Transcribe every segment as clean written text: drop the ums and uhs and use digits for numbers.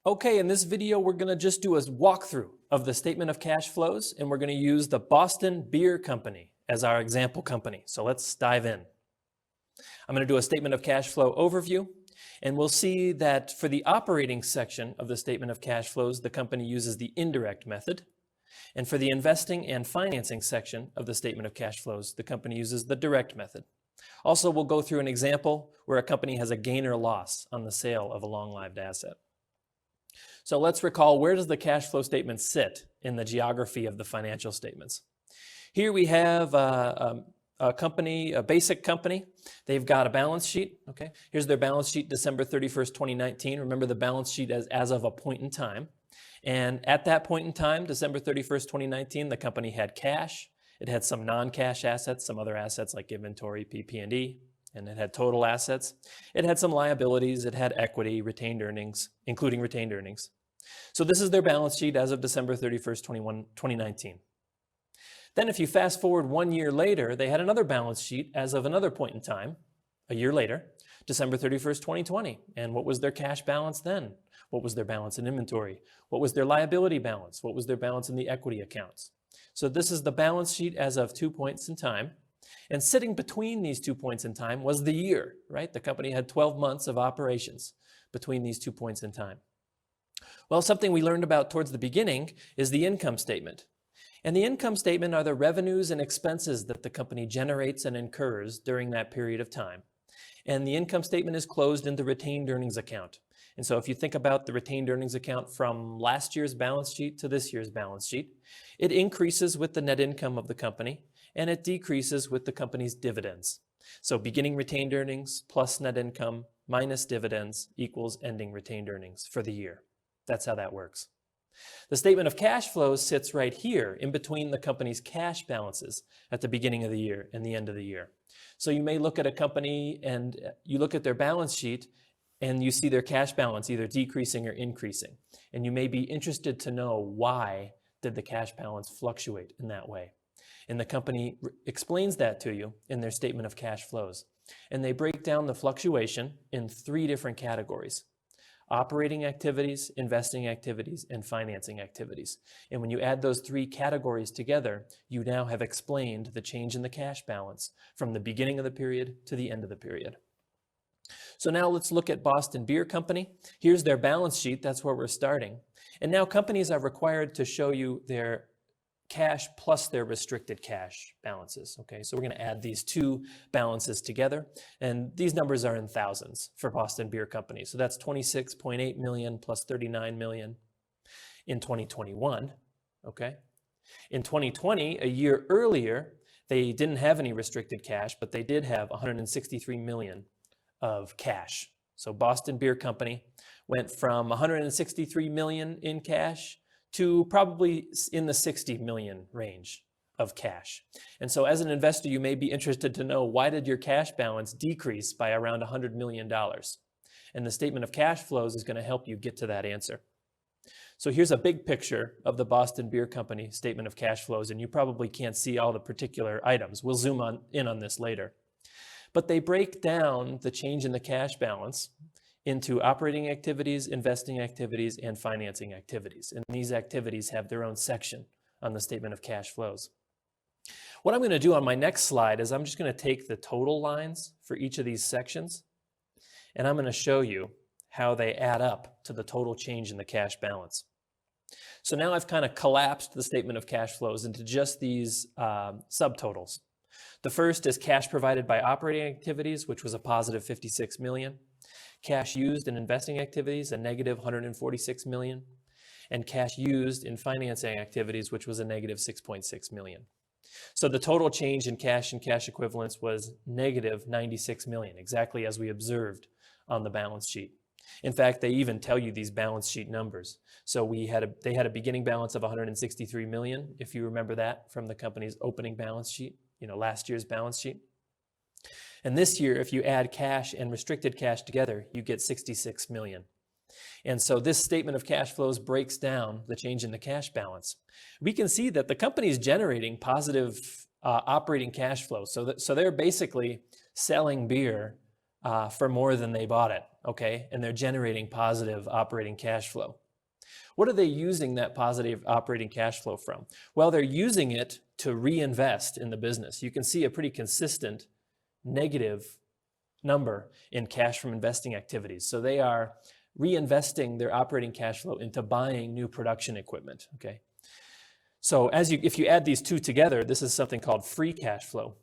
Okay, in this video, we're going to just do a walkthrough of the statement of cash flows, and we're going to use the Boston Beer Company as our example company. So let's dive in. I'm going to do a statement of cash flow overview, and we'll see that for the operating section of the statement of cash flows, the company uses the indirect method. And for the investing and financing section of the statement of cash flows, the company uses the direct method. Also, we'll go through an example where a company has a gain or loss on the sale of a long-lived asset. So let's recall, where does the cash flow statement sit in the geography of the financial statements? Here we have a company, a basic company. They've got a balance sheet. Okay, here's their balance sheet, December 31st, 2019. Remember the balance sheet as of a point in time. And at that point in time, December 31st, 2019, the company had cash. It had some non-cash assets, some other assets like inventory, PP&E, and it had total assets. It had some liabilities. It had equity, retained earnings, including retained earnings. So this is their balance sheet as of December 31st, 2019. Then if you fast forward 1 year later, they had another balance sheet as of another point in time, a year later, December 31st, 2020. And what was their cash balance then? What was their balance in inventory? What was their liability balance? What was their balance in the equity accounts? So this is the balance sheet as of 2 points in time. And sitting between these 2 points in time was the year, right? The company had 12 months of operations between these 2 points in time. Well, something we learned about towards the beginning is the income statement. And the income statement are the revenues and expenses that the company generates and incurs during that period of time. And the income statement is closed in the retained earnings account. And so if you think about the retained earnings account from last year's balance sheet to this year's balance sheet, it increases with the net income of the company, and it decreases with the company's dividends. So beginning retained earnings plus net income minus dividends equals ending retained earnings for the year. That's how that works. The statement of cash flows sits right here in between the company's cash balances at the beginning of the year and the end of the year. So you may look at a company and you look at their balance sheet and you see their cash balance either decreasing or increasing. And you may be interested to know, why did the cash balance fluctuate in that way? And the company explains that to you in their statement of cash flows. And they break down the fluctuation in 3 different categories: operating activities, investing activities, and financing activities. And when you add those 3 categories together, you now have explained the change in the cash balance from the beginning of the period to the end of the period. So now let's look at Boston Beer Company. Here's their balance sheet. That's where we're starting. And now companies are required to show you their cash plus their restricted cash balances. Okay, so we're going to add these 2 balances together, and these numbers are in thousands for Boston Beer Company. So that's 26.8 million plus 39 million in 2021. Okay, in 2020, a year earlier, they didn't have any restricted cash, but they did have 163 million of cash. So Boston Beer Company went from 163 million in cash to probably in the 60 million range of cash. And so as an investor, you may be interested to know, why did your cash balance decrease by around $100 million? And the statement of cash flows is going to help you get to that answer. So here's a big picture of the Boston Beer Company statement of cash flows, and you probably can't see all the particular items. We'll zoom in on this later. But they break down the change in the cash balance into operating activities, investing activities, and financing activities. And these activities have their own section on the statement of cash flows. What I'm going to do on my next slide is I'm just going to take the total lines for each of these sections, and I'm going to show you how they add up to the total change in the cash balance. So now I've kind of collapsed the statement of cash flows into just these subtotals. The first is cash provided by operating activities, which was a positive 56 million. Cash used in investing activities, a negative 146 million. And cash used in financing activities, which was a negative 6.6 million. So the total change in cash and cash equivalents was negative 96 million, exactly as we observed on the balance sheet. In fact, they even tell you these balance sheet numbers. So they had a beginning balance of 163 million, if you remember that from the company's opening balance sheet, last year's balance sheet. And this year, if you add cash and restricted cash together, you get 66 million. And so this statement of cash flows breaks down the change in the cash balance. We can see that the company is generating positive operating cash flow. So they're basically selling beer for more than they bought it, okay? And they're generating positive operating cash flow. What are they using that positive operating cash flow from? Well, they're using it to reinvest in the business. You can see a pretty consistent negative number in cash from investing activities. So they are reinvesting their operating cash flow into buying new production equipment, okay? So if you add these two together, this is something called free cash flow,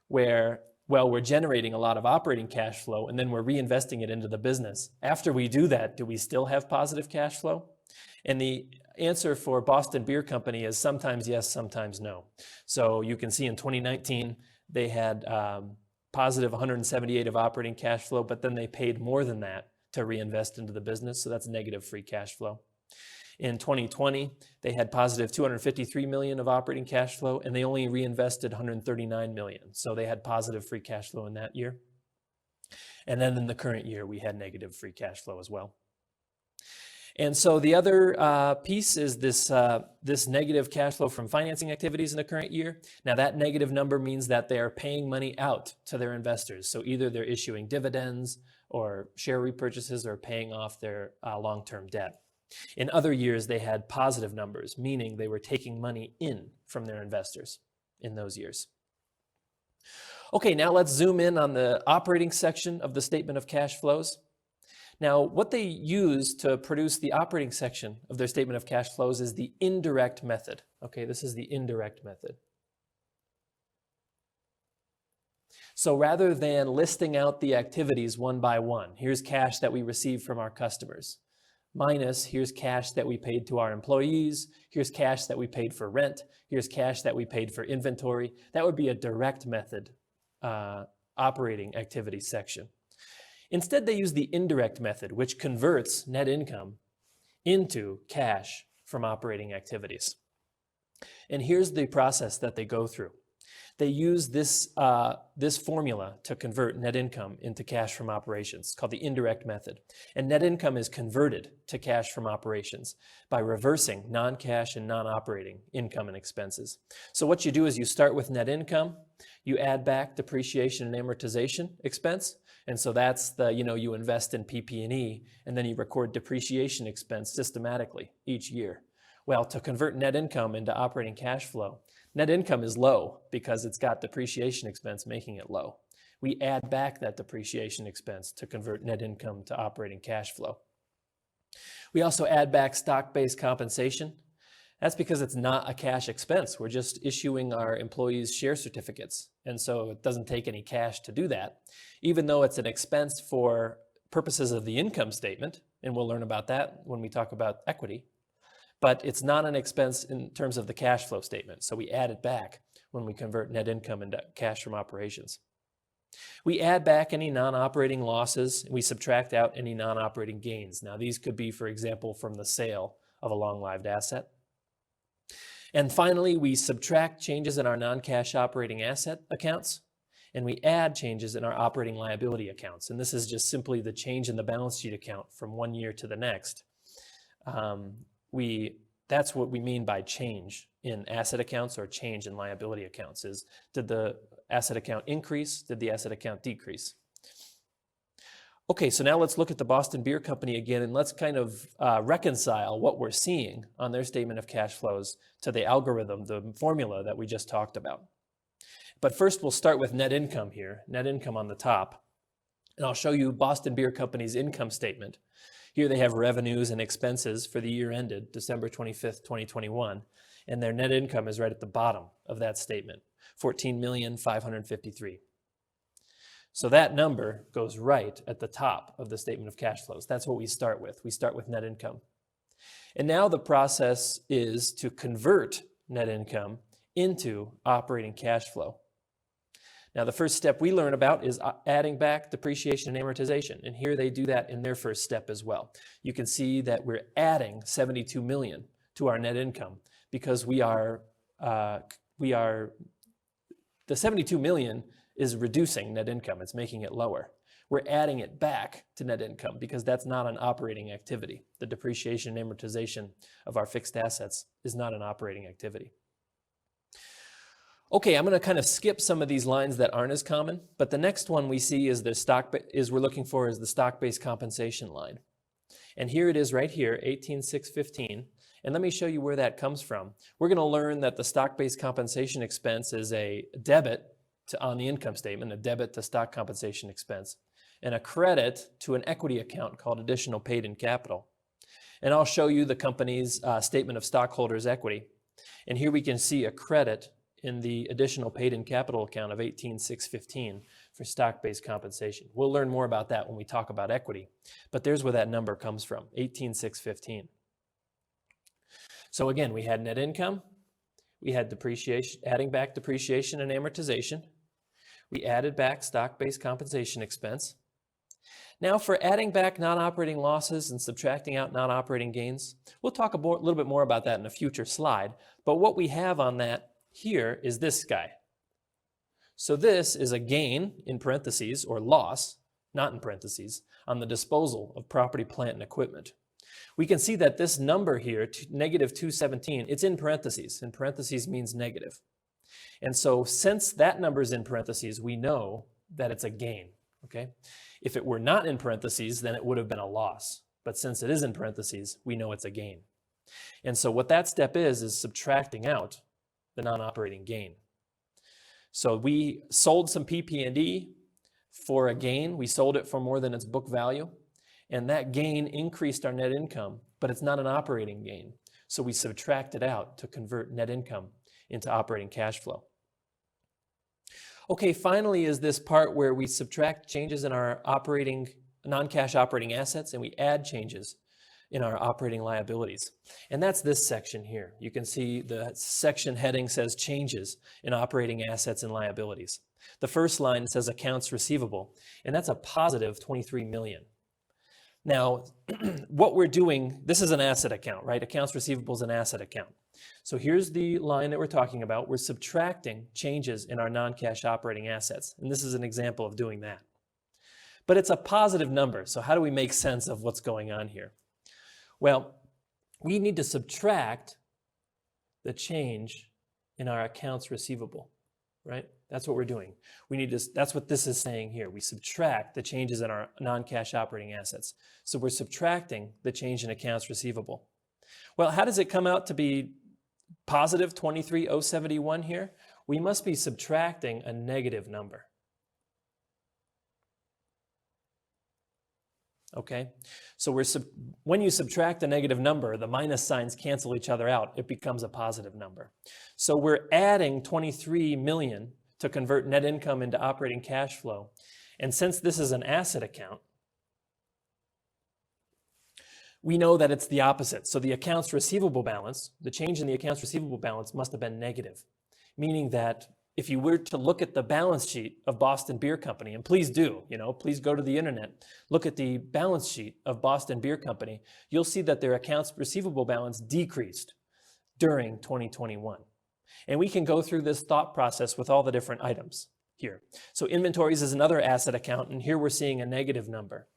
where, well, we're generating a lot of operating cash flow and then we're reinvesting it into the business. After we do that, do we still have positive cash flow? And the answer for Boston Beer Company is sometimes yes, sometimes no. So you can see in 2019, they had positive 178 of operating cash flow, but then they paid more than that to reinvest into the business. So that's negative free cash flow. In 2020, they had positive 253 million of operating cash flow, and they only reinvested 139 million. So they had positive free cash flow in that year. And then in the current year, we had negative free cash flow as well. And so the other piece is this negative cash flow from financing activities in the current year. Now that negative number means that they are paying money out to their investors. So either they're issuing dividends or share repurchases or paying off their long-term debt. In other years, they had positive numbers, meaning they were taking money in from their investors in those years. Okay, now let's zoom in on the operating section of the statement of cash flows. Now, what they use to produce the operating section of their statement of cash flows is the indirect method. Okay, this is the indirect method. So rather than listing out the activities one by one, here's cash that we received from our customers, minus here's cash that we paid to our employees, here's cash that we paid for rent, here's cash that we paid for inventory. That would be a direct method operating activity section. Instead, they use the indirect method, which converts net income into cash from operating activities. And here's the process that they go through. They use this formula to convert net income into cash from operations, called the indirect method. And net income is converted to cash from operations by reversing non-cash and non-operating income and expenses. So what you do is you start with net income, you add back depreciation and amortization expense, and so that's you invest in PP&E, and then you record depreciation expense systematically each year. Well, to convert net income into operating cash flow, net income is low because it's got depreciation expense making it low. We add back that depreciation expense to convert net income to operating cash flow. We also add back stock-based compensation. That's because it's not a cash expense. We're just issuing our employees share certificates. And so it doesn't take any cash to do that, even though it's an expense for purposes of the income statement. And we'll learn about that when we talk about equity. But it's not an expense in terms of the cash flow statement. So we add it back when we convert net income into cash from operations. We add back any non-operating losses. And we subtract out any non-operating gains. Now these could be, for example, from the sale of a long-lived asset. And finally, we subtract changes in our non-cash operating asset accounts, and we add changes in our operating liability accounts. And this is just simply the change in the balance sheet account from one year to the next. That's what we mean by change in asset accounts or change in liability accounts is, did the asset account increase? Did the asset account decrease? Okay, so now let's look at the Boston Beer Company again, and let's kind of reconcile what we're seeing on their statement of cash flows to the algorithm, the formula that we just talked about. But first, we'll start with net income here, net income on the top. And I'll show you Boston Beer Company's income statement. Here they have revenues and expenses for the year ended December 25th, 2021, and their net income is right at the bottom of that statement, $14,553,000. So that number goes right at the top of the statement of cash flows. That's what we start with. We start with net income. And now the process is to convert net income into operating cash flow. Now the first step we learn about is adding back depreciation and amortization. And here they do that in their first step as well. You can see that we're adding 72 million to our net income because the 72 million is reducing net income. It's making it lower. We're adding it back to net income because that's not an operating activity. The depreciation and amortization of our fixed assets is not an operating activity. Okay, I'm going to kind of skip some of these lines that aren't as common, but the next one we see is we're looking for is the stock-based compensation line. And here it is right here, 18,615. And let me show you where that comes from. We're going to learn that the stock-based compensation expense is a debit on the income statement, a debit to stock compensation expense, and a credit to an equity account called additional paid-in capital. And I'll show you the company's statement of stockholders' equity. And here we can see a credit in the additional paid-in capital account of 18,615 for stock-based compensation. We'll learn more about that when we talk about equity, but there's where that number comes from, 18,615. So again, we had net income, we had depreciation, adding back depreciation and amortization, we added back stock-based compensation expense. Now for adding back non-operating losses and subtracting out non-operating gains, we'll talk a little bit more about that in a future slide, but what we have on that here is this guy. So this is a gain, in parentheses, or loss, not in parentheses, on the disposal of property, plant, and equipment. We can see that this number here, negative 217, it's in parentheses, and parentheses means negative. And so since that number is in parentheses, we know that it's a gain, okay? If it were not in parentheses, then it would have been a loss. But since it is in parentheses, we know it's a gain. And so what that step is subtracting out the non-operating gain. So we sold some PP&E for a gain. We sold it for more than its book value. And that gain increased our net income, but it's not an operating gain. So we subtract it out to convert net income into operating cash flow. Okay, finally is this part where we subtract changes in our non-cash operating assets and we add changes in our operating liabilities. And that's this section here. You can see the section heading says changes in operating assets and liabilities. The first line says accounts receivable, and that's a positive 23 million. Now, what we're doing, this is an asset account, right? Accounts receivable is an asset account. So here's the line that we're talking about. We're subtracting changes in our non-cash operating assets, and this is an example of doing that. But it's a positive number, so how do we make sense of what's going on here? Well, we need to subtract the change in our accounts receivable, right? That's what we're doing. That's what this is saying here. We subtract the changes in our non-cash operating assets. So we're subtracting the change in accounts receivable. Well, how does it come out to be positive 23,071 here? We must be subtracting a negative number. Okay, so when you subtract a negative number, the minus signs cancel each other out. It becomes a positive number. So we're adding 23 million to convert net income into operating cash flow. And since this is an asset account, we know that it's the opposite. So the accounts receivable balance, the change in the accounts receivable balance must have been negative, meaning that if you were to look at the balance sheet of Boston Beer Company, and please do, please go to the internet, look at the balance sheet of Boston Beer Company, you'll see that their accounts receivable balance decreased during 2021. And we can go through this thought process with all the different items here. So inventories is another asset account, and here we're seeing a negative number.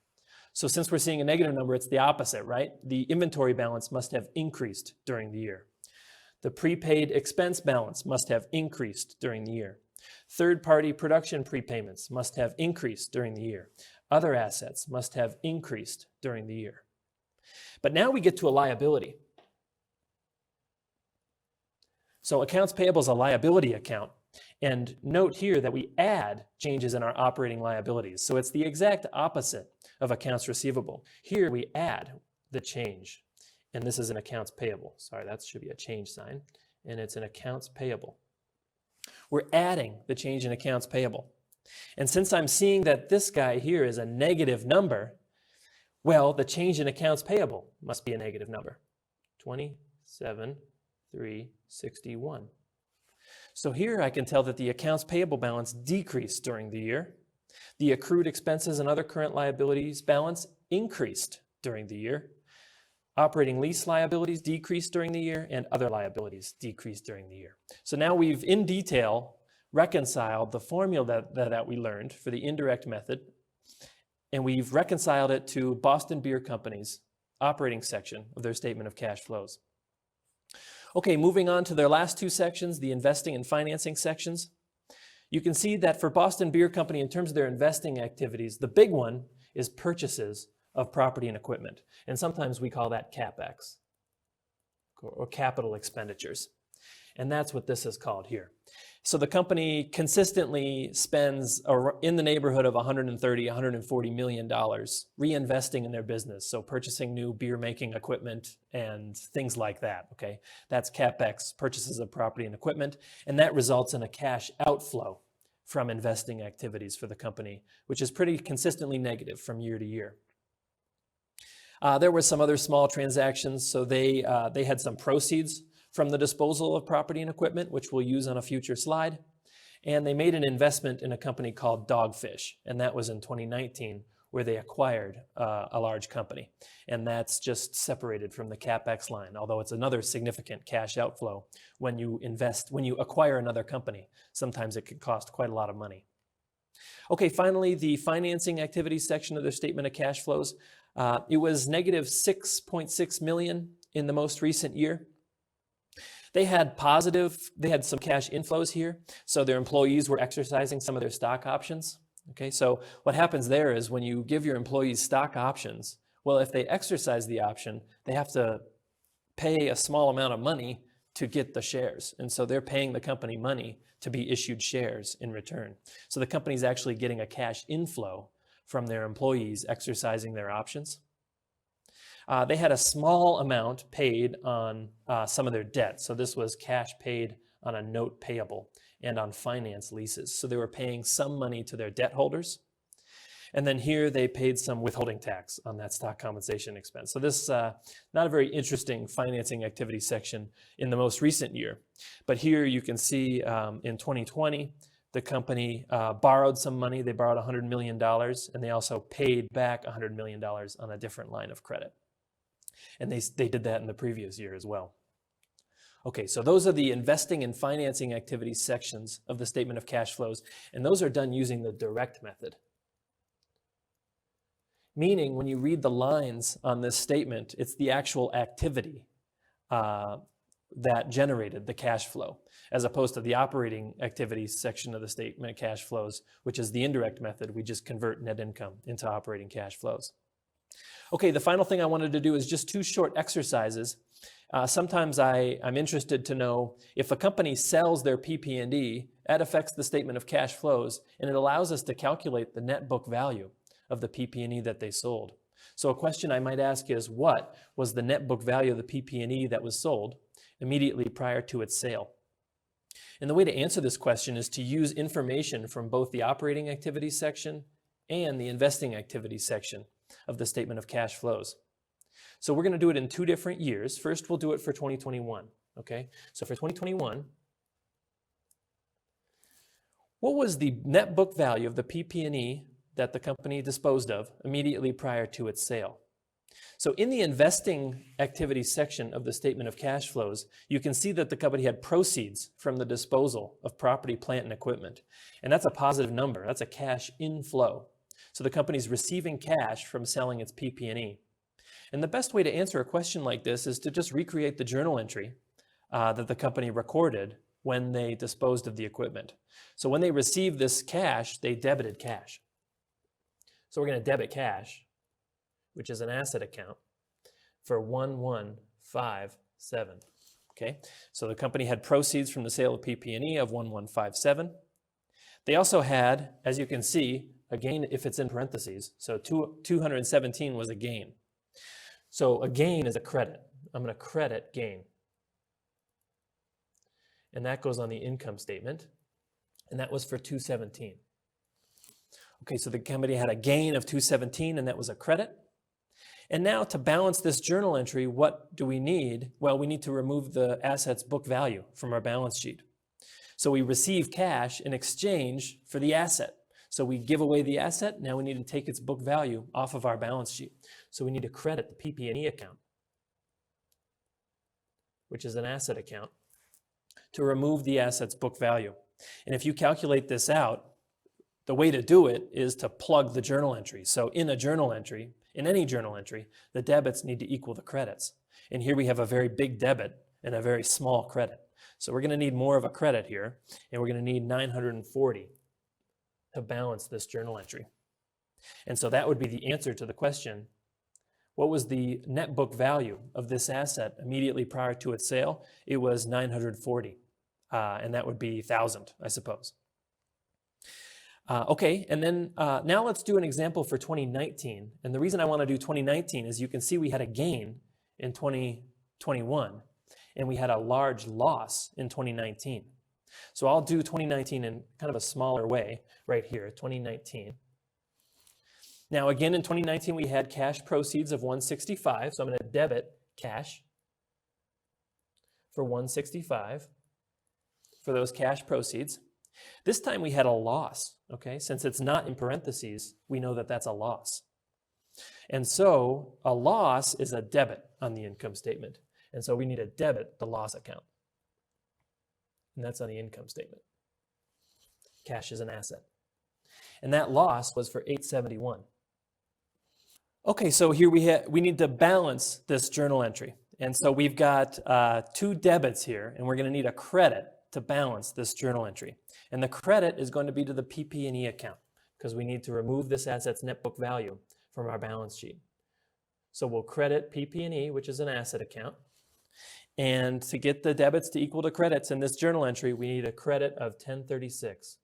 So since we're seeing a negative number, it's the opposite, right? The inventory balance must have increased during the year. The prepaid expense balance must have increased during the year. Third-party production prepayments must have increased during the year. Other assets must have increased during the year. But now we get to a liability. So accounts payable is a liability account. And note here that we add changes in our operating liabilities. So it's the exact opposite of accounts receivable. Here we add the change. And this is an accounts payable. Sorry, that should be a change sign. And it's an accounts payable. We're adding the change in accounts payable. And since I'm seeing that this guy here is a negative number, well, the change in accounts payable must be a negative number. 27,361. So here I can tell that the accounts payable balance decreased during the year. The accrued expenses and other current liabilities balance increased during the year. Operating lease liabilities decreased during the year, and other liabilities decreased during the year. So now we've, in detail, reconciled the formula that we learned for the indirect method, and we've reconciled it to Boston Beer Company's operating section of their statement of cash flows. Okay, moving on to their last two sections, the investing and financing sections. You can see that for Boston Beer Company, in terms of their investing activities, the big one is purchases of property and equipment. And sometimes we call that CapEx, or capital expenditures. And that's what this is called here. So the company consistently spends in the neighborhood of $130, $140 million reinvesting in their business. So purchasing new beer making equipment and things like that, okay? That's CapEx, purchases of property and equipment, and that results in a cash outflow from investing activities for the company, which is pretty consistently negative from year to year. There were some other small transactions. So they had some proceeds from the disposal of property and equipment, which we'll use on a future slide. And they made an investment in a company called Dogfish, and that was in 2019, where they acquired a large company. And that's just separated from the CapEx line, although it's another significant cash outflow when you acquire another company. Sometimes it can cost quite a lot of money. Okay, finally, the financing activities section of their statement of cash flows. It was negative $6.6 million in the most recent year. They had some cash inflows here. So their employees were exercising some of their stock options. Okay, so what happens there is when you give your employees stock options, well, if they exercise the option, they have to pay a small amount of money to get the shares. And so they're paying the company money to be issued shares in return. So the company's actually getting a cash inflow from their employees exercising their options. They had a small amount paid on some of their debt. So this was cash paid on a note payable and on finance leases. So they were paying some money to their debt holders. And then here they paid some withholding tax on that stock compensation expense. So this not a very interesting financing activity section in the most recent year. But here you can see in 2020, the company borrowed some money. They borrowed $100 million, and they also paid back $100 million on a different line of credit. And they did that in the previous year as well. Okay, so those are the investing and financing activities sections of the statement of cash flows, and those are done using the direct method. Meaning, when you read the lines on this statement, it's the actual activity that generated the cash flow, as opposed to the operating activities section of the statement of cash flows, which is the indirect method. We just convert net income into operating cash flows. Okay, the final thing I wanted to do is just two short exercises. Sometimes I'm interested to know if a company sells their PP&E, that affects the statement of cash flows, and it allows us to calculate the net book value of the PP&E that they sold. So a question I might ask is, what was the net book value of the PP&E that was sold immediately prior to its sale? And the way to answer this question is to use information from both the operating activities section and the investing activities section of the statement of cash flows. So we're going to do it in two different years. First, we'll do it for 2021. Okay, so for 2021, what was the net book value of the PP&E that the company disposed of immediately prior to its sale? So in the investing activities section of the statement of cash flows, you can see that the company had proceeds from the disposal of property, plant, and equipment. And that's a positive number. That's a cash inflow. So the company's receiving cash from selling its PP&E. And the best way to answer a question like this is to just recreate the journal entry that the company recorded when they disposed of the equipment. So when they received this cash, they debited cash. So we're going to debit cash, which is an asset account, for 1157. Okay, so the company had proceeds from the sale of PP&E of 1157. They also had, as you can see, a gain if it's in parentheses. So 217 was a gain. So a gain is a credit. I'm going to credit gain. And that goes on the income statement. And that was for 217. Okay, so the company had a gain of 217, and that was a credit. And now to balance this journal entry, what do we need? Well, we need to remove the asset's book value from our balance sheet. So we receive cash in exchange for the asset. So we give away the asset. Now we need to take its book value off of our balance sheet. So we need to credit the PP&E account, which is an asset account, to remove the asset's book value. And if you calculate this out, the way to do it is to plug the journal entry. So in a journal entry, in any journal entry, the debits need to equal the credits. And here we have a very big debit and a very small credit. So we're going to need more of a credit here, and we're going to need 940 to balance this journal entry. And so that would be the answer to the question, what was the net book value of this asset immediately prior to its sale? It was 940, and that would be 1,000, I suppose. Okay, and then now let's do an example for 2019. And the reason I want to do 2019 is you can see we had a gain in 2021, and we had a large loss in 2019. So I'll do 2019 in kind of a smaller way right here, 2019. Now again, in 2019, we had cash proceeds of 165, so I'm going to debit cash for 165 for those cash proceeds. This time we had a loss, okay? Since it's not in parentheses, we know that that's a loss. And so a loss is a debit on the income statement. And so we need to debit the loss account. And that's on the income statement. Cash is an asset. And that loss was for 871. Okay, so here we need to balance this journal entry. And so we've got two debits here, and we're going to need a credit to balance this journal entry. And the credit is going to be to the PP&E account because we need to remove this asset's net book value from our balance sheet. So we'll credit PP&E, which is an asset account. And to get the debits to equal to credits in this journal entry, we need a credit of 1036.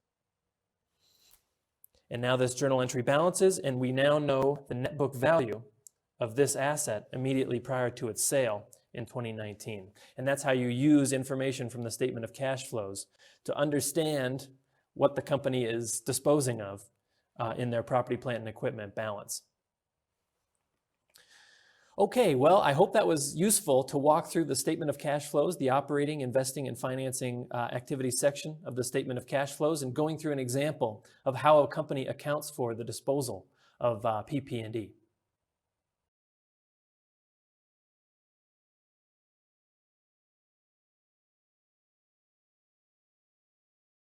And now this journal entry balances, and we now know the net book value of this asset immediately prior to its sale in 2019. And that's how you use information from the statement of cash flows to understand what the company is disposing of in their property, plant, and equipment balance. Okay, well, I hope that was useful to walk through the statement of cash flows, the operating, investing, and financing activities section of the statement of cash flows, and going through an example of how a company accounts for the disposal of PP&E.